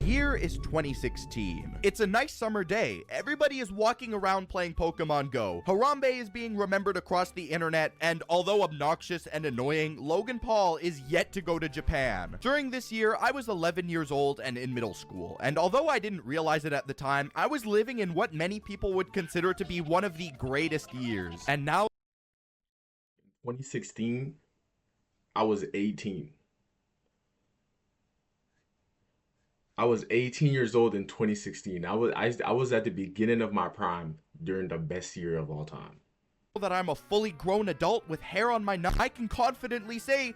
Year is 2016. It's a nice summer day. Everybody is walking around playing Pokemon Go. Harambe is being remembered across the internet, and although obnoxious and annoying, Logan Paul is yet to go to Japan. During this year, I was 11 years old and in middle school, and although I didn't realize it at the time, I was living in what many people would consider to be one of the greatest years. And now 2016, I was 18. I was 18 years old in 2016. I was at the beginning of my prime during the best year of all time. that I'm a fully grown adult with hair on my neck, I can confidently say,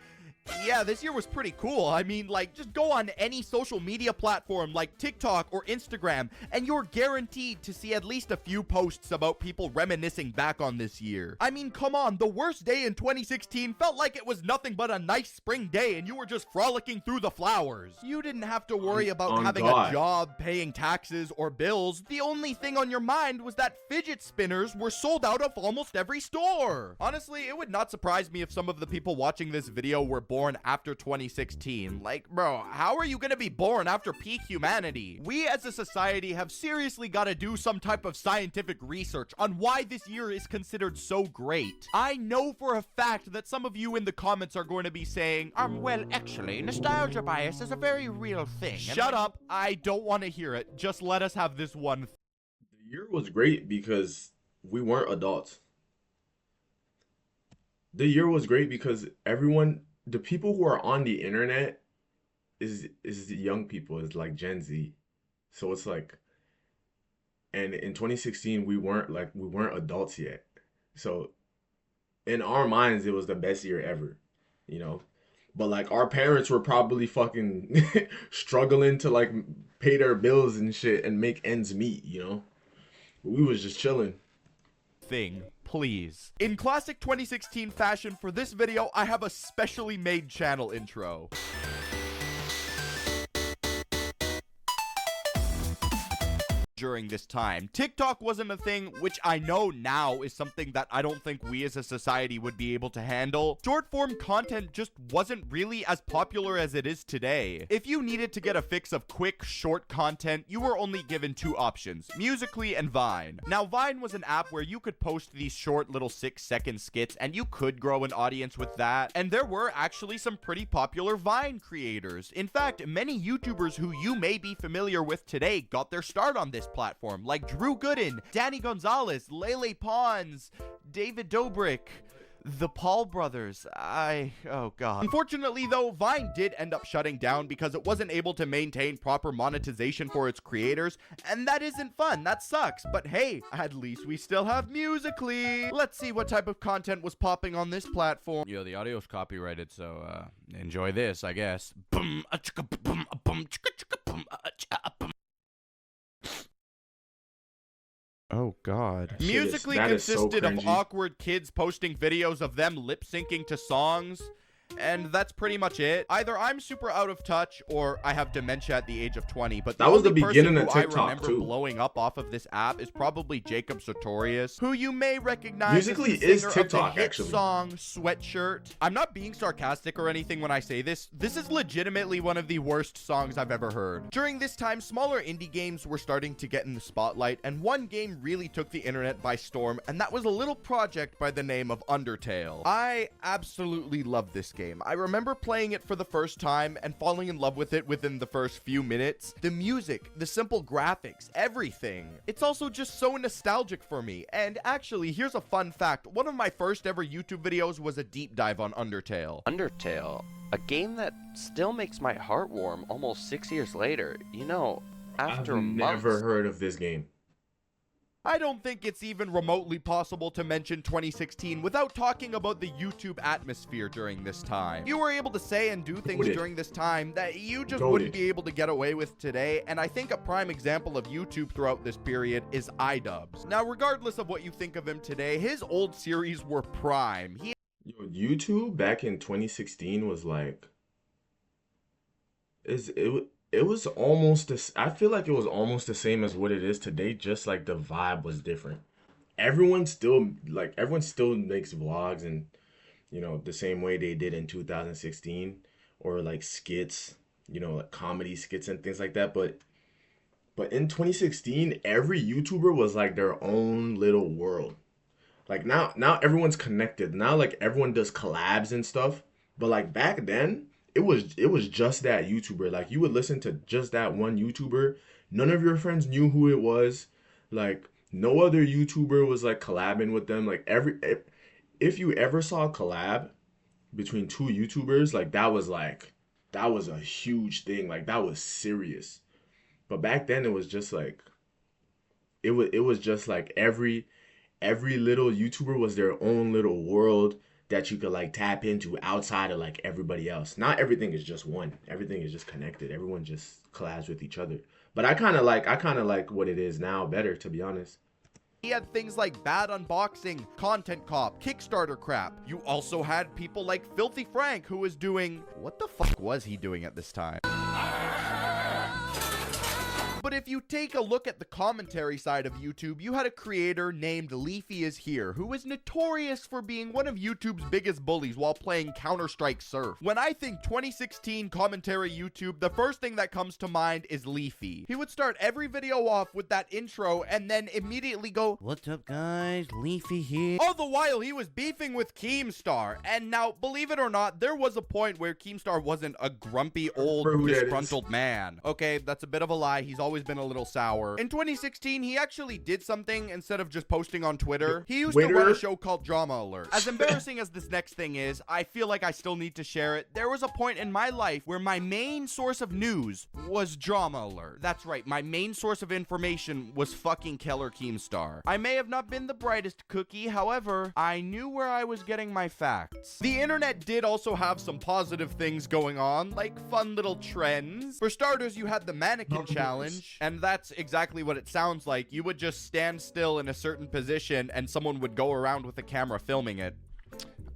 yeah, this year was pretty cool. I mean, like, just go on any social media platform like TikTok or Instagram, and you're guaranteed to see at least a few posts about people reminiscing back on this year. I mean, come on, the worst day in 2016 felt like it was nothing but a nice spring day and you were just frolicking through the flowers. You didn't have to worry about On having God. a job, paying taxes, or bills. The only thing on your mind was that fidget spinners were sold out of almost every store. Honestly, it would not surprise me if some of the people watching this video were born after 2016. Like, bro, how are you gonna be born after peak humanity? We as a society have seriously gotta do some type of scientific research on why this year is considered so great. I know for a fact that some of you in the comments are going to be saying, well, actually, nostalgia bias is a very real thing. Shut up. I don't want to hear it. Just let us have this one. The year was great because we weren't adults. The year was great because the people who are on the internet is the young people, is like Gen Z. So it's like, and in 2016 we weren't adults yet. So in our minds it was the best year ever, you know. But like our parents were probably fucking struggling to like pay their bills and shit and make ends meet, you know. We was just chilling. Thing, please. In classic 2016 fashion, for this video, I have a specially made channel intro. During this time, TikTok wasn't a thing, which I know now is something that I don't think we as a society would be able to handle. Short form content just wasn't really as popular as it is today. If you needed to get a fix of quick, short content, you were only given two options, Musical.ly and Vine. Now, Vine was an app where you could post these short little 6-second skits and you could grow an audience with that, and there were actually some pretty popular Vine creators. In fact, many YouTubers who you may be familiar with today got their start on this platform, like Drew Gooden, Danny Gonzalez, Lele Pons, David Dobrik, the Paul brothers. Oh god. Unfortunately though, Vine did end up shutting down because it wasn't able to maintain proper monetization for its creators, and that isn't fun. That sucks. But hey, at least we still have Musical.ly. Let's see what type of content was popping on this platform. Yo, the audio's copyrighted, so enjoy this, I guess. Oh god. That shit is- Musical.ly that is so consisted of cringy. awkward kids posting videos of them lip syncing to songs, and that's pretty much it. Either I'm super out of touch or I have dementia at the age of 20, but That was the only person beginning of who TikTok, I remember too. blowing up off of this app is probably Jacob Sartorius, who you may recognize Musical.ly as the is singer TikTok, of the hit actually. song Sweatshirt. I'm not being sarcastic or anything when I say this. This is legitimately one of the worst songs I've ever heard. During this time, smaller indie games were starting to get in the spotlight, and one game really took the internet by storm, and that was a little project by the name of Undertale. I absolutely love this game. I remember playing it for the first time and falling in love with it within the first few minutes. The music, the simple graphics, everything. It's also just so nostalgic for me. And actually, here's a fun fact. One of my first ever YouTube videos was a deep dive on Undertale. Undertale, a game that still makes my heart warm almost 6 years later. You know, I've after never months. heard of this game. I don't think it's even remotely possible to mention 2016 without talking about the YouTube atmosphere during this time. You were able to say and do things Goated. during this time that you just Goated. wouldn't be able to get away with today, and I think a prime example of YouTube throughout this period is iDubbbz. Now, regardless of what you think of him today, his old series were prime. He Yo, YouTube back in 2016 was like, it was almost this. I feel like it was almost the same as what it is today. Just like the vibe was different. Everyone still makes vlogs and, you know, the same way they did in 2016, or like skits you know, like comedy skits and things like that. But in 2016, every YouTuber was like their own little world. Like now everyone's connected. Now like everyone does collabs and stuff. But like back then, it was just that YouTuber. Like you would listen to just that one YouTuber. None of your friends knew who it was. Like no other YouTuber was like collabing with them. Like if you ever saw a collab between two YouTubers, that was a huge thing. Like that was serious. But back then it was just like it was just like every little YouTuber was their own little world that you could like tap into outside of like everybody else. Not everything is just one. Everything is just connected. Everyone just collabs with each other. But I kind of like what it is now better, to be honest. He had things like Bad Unboxing, Content Cop, Kickstarter crap. You also had people like Filthy Frank, who was doing... What the fuck was he doing at this time? But if you take a look at the commentary side of YouTube, you had a creator named Leafy is Here, who was notorious for being one of YouTube's biggest bullies while playing Counter-Strike Surf. When I think 2016 commentary YouTube, the first thing that comes to mind is Leafy. He would start every video off with that intro and then immediately go, "What's up guys, Leafy here." All the while he was beefing with Keemstar. And now, believe it or not, there was a point where Keemstar wasn't a grumpy old Remember who that is. disgruntled man. Okay, that's a bit of a lie. He's always been a little sour. In 2016, he actually did something instead of just posting on Twitter. He used to run a Twitter? show called Drama Alert. As embarrassing as this next thing is, I feel like I still need to share it. There was a point in my life where my main source of news was Drama Alert. That's right, my main source of information was fucking Keller Keemstar. I may have not been the brightest cookie, however, I knew where I was getting my facts. The internet did also have some positive things going on, like fun little trends. For starters, you had the mannequin challenge, and that's exactly what it sounds like. You would just stand still in a certain position and someone would go around with a camera filming it.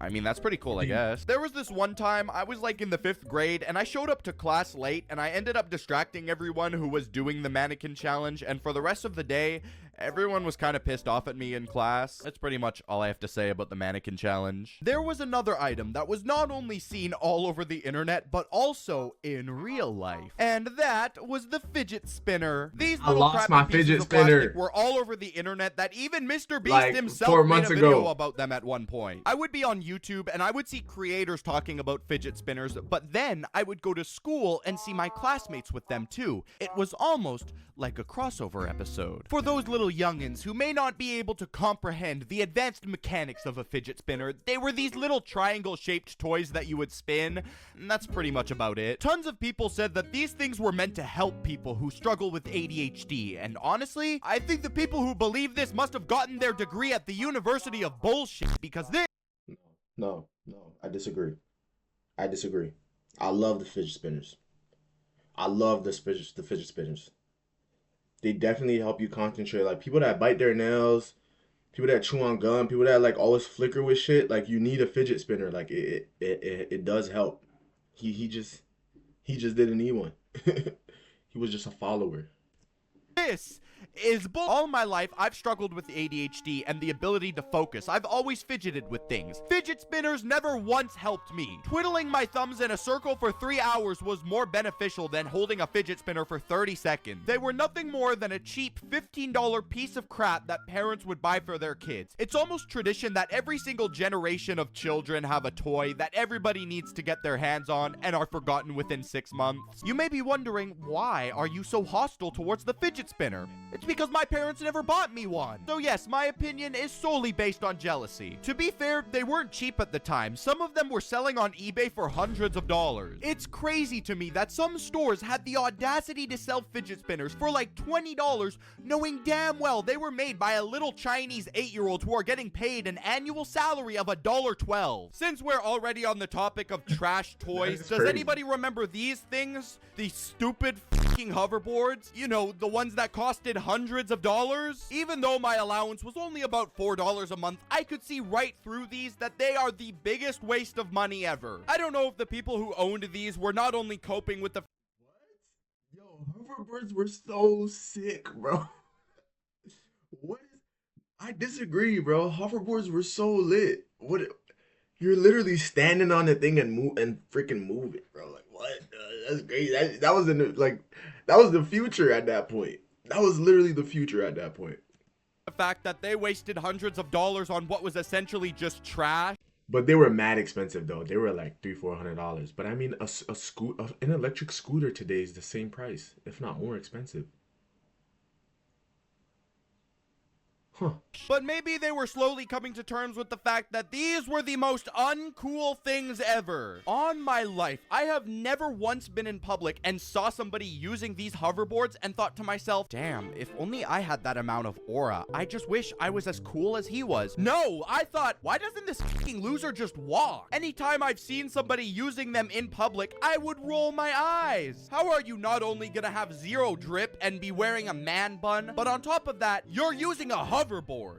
I mean, that's pretty cool, I guess. There was this one time I was like in the 5th grade and I showed up to class late and I ended up distracting everyone who was doing the mannequin challenge, and for the rest of the day, everyone was kind of pissed off at me in class. That's pretty much all I have to say about the mannequin challenge. There was another item that was not only seen all over the internet, but also in real life. And that was the fidget spinner. These I little lost crappy my pieces fidget of plastic spinner. were all over the internet that even Mr. Beast Like, himself 4 made months a video ago. about them at one point. I would be on YouTube and I would see creators talking about fidget spinners, but then I would go to school and see my classmates with them too. It was almost like a crossover episode. For those little youngins who may not be able to comprehend the advanced mechanics of a fidget spinner, they were these little triangle-shaped toys that you would spin, and that's pretty much about it. Tons of people said that these things were meant to help people who struggle with ADHD, and honestly, I think the people who believe this must have gotten their degree at the University of Bullshit, because this No, I disagree. I disagree. I love the fidget spinners. I love the fidget spinners. They definitely help you concentrate. Like people that bite their nails, people that chew on gum, people that like always flicker with shit. Like you need a fidget spinner. Like it does help. He just didn't need one. He was just a follower. This is bull. All my life, I've struggled with ADHD and the ability to focus. I've always fidgeted with things. Fidget spinners never once helped me. Twiddling my thumbs in a circle for 3 hours was more beneficial than holding a fidget spinner for 30 seconds. They were nothing more than a cheap $15 piece of crap that parents would buy for their kids. It's almost tradition that every single generation of children have a toy that everybody needs to get their hands on and are forgotten within 6 months. You may be wondering, why are you so hostile towards the fidget spinner? It's because my parents never bought me one. So yes, my opinion is solely based on jealousy. To be fair, they weren't cheap at the time. Some of them were selling on eBay for hundreds of dollars. It's crazy to me that some stores had the audacity to sell fidget spinners for like $20, knowing damn well they were made by a little Chinese 8-year-olds who are getting paid an annual salary of $1.12. Since we're already on the topic of trash toys, That's does crazy. anybody remember these things? These stupid fucking hoverboards? You know, the ones that costed hundreds of dollars? Even though my allowance was only about $4 a month, I could see right through these that they are the biggest waste of money ever. I don't know if the people who owned these were not only coping with the Yo, hoverboards were so sick, bro. What is... I disagree, bro. Hoverboards were so lit. What? You're literally standing on the thing and freaking move it, bro. Like what? That's crazy. That was in the, like that was the future at that point. That was literally the future at that point. The fact that they wasted hundreds of dollars on what was essentially just trash. But they were mad expensive though. They were like $300-400. But I mean, an electric scooter today is the same price, if not more expensive. Huh. But maybe they were slowly coming to terms with the fact that these were the most uncool things ever. On my life, I have never once been in public and saw somebody using these hoverboards and thought to myself, damn, if only I had that amount of aura. I just wish I was as cool as he was. No, I thought, why doesn't this fucking loser just walk? Anytime I've seen somebody using them in public, I would roll my eyes. How are you not only gonna have zero drip and be wearing a man bun, but on top of that, you're using a hoverboard?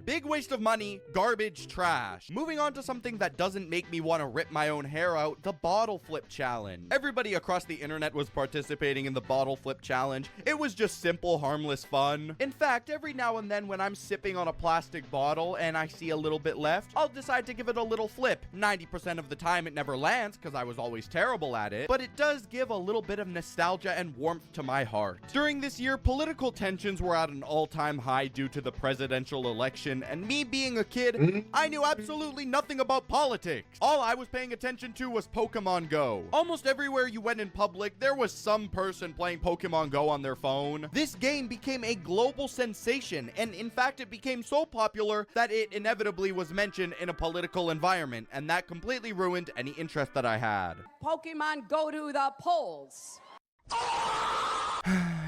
Big waste of money, garbage, trash. Moving on to something that doesn't make me want to rip my own hair out, the bottle flip challenge. Everybody across the internet was participating in the bottle flip challenge. It was just simple, harmless fun. In fact, every now and then when I'm sipping on a plastic bottle and I see a little bit left, I'll decide to give it a little flip. 90% of the time it never lands because I was always terrible at it, but it does give a little bit of nostalgia and warmth to my heart. During this year, political tensions were at an all-time high due to the presidential election, and me being a kid, I knew absolutely nothing about politics. All I was paying attention to was Pokemon Go. Almost everywhere you went in public, there was some person playing Pokemon Go on their phone. This game became a global sensation, and in fact, it became so popular that it inevitably was mentioned in a political environment, and that completely ruined any interest that I had. Pokemon go to the polls.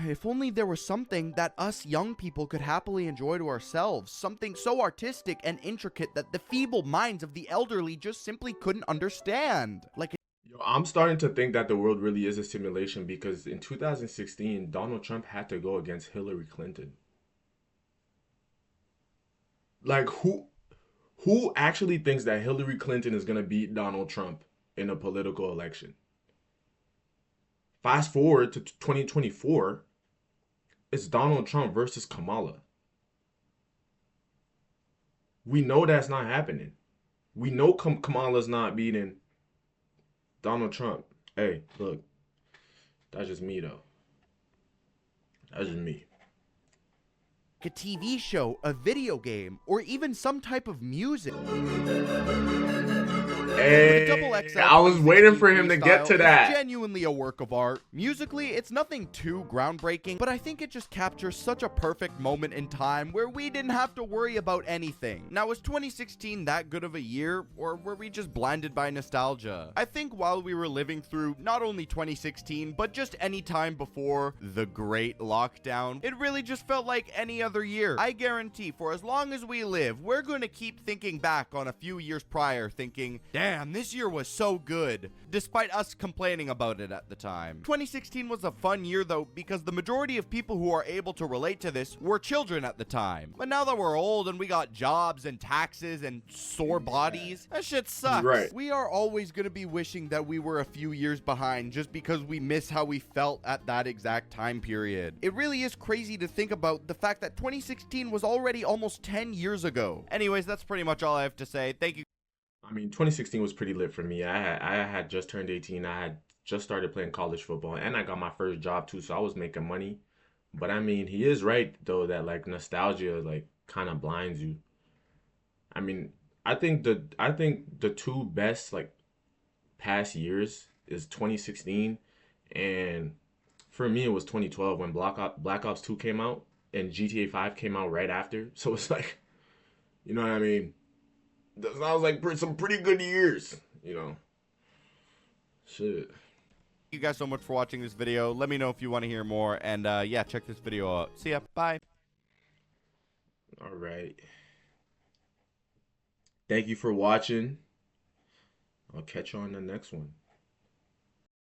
If only there was something that us young people could happily enjoy to ourselves, something so artistic and intricate that the feeble minds of the elderly just simply couldn't understand. Like, Yo, I'm starting to think that the world really is a simulation because in 2016, Donald Trump had to go against Hillary Clinton. Like, who actually thinks that Hillary Clinton is going to beat Donald Trump in a political election? Fast forward to 2024, it's Donald Trump versus Kamala. We know that's not happening. We know Kamala's not beating Donald Trump. Hey, look, that's just me though. That's just me. a TV show, a video game, or even some type of music. Hey, I was waiting for him to get to that. It's genuinely a work of art. Musically, it's nothing too groundbreaking, but I think it just captures such a perfect moment in time where we didn't have to worry about anything. Now, was 2016 that good of a year, or were we just blinded by nostalgia? I think while we were living through not only 2016, but just any time before the Great Lockdown, it really just felt like any other year. I guarantee for as long as we live, we're going to keep thinking back on a few years prior, thinking, damn, this year was so good, despite us complaining about it at the time. 2016 was a fun year though, because the majority of people who are able to relate to this were children at the time. But now that we're old and we got jobs and taxes and sore bodies, that shit sucks. Right. We are always going to be wishing that we were a few years behind just because we miss how we felt at that exact time period. It really is crazy to think about the fact that 2016 was already almost 10 years ago. Anyways, that's pretty much all I have to say. Thank you. I mean, 2016 was pretty lit for me. I had just turned 18. I had just started playing college football, and I got my first job too, so I was making money. But I mean, he is right though that like nostalgia like kind of blinds you. I mean, I think the two best like past years is 2016, and for me it was 2012 when Black Ops 2 came out and GTA 5 came out right after. So it's like, you know what I mean? That sounds like some pretty good years, you know. Shit. Thank you guys so much for watching this video. Let me know if you want to hear more, and yeah, check this video out. See ya. Bye. All right. Thank you for watching. I'll catch you on the next one.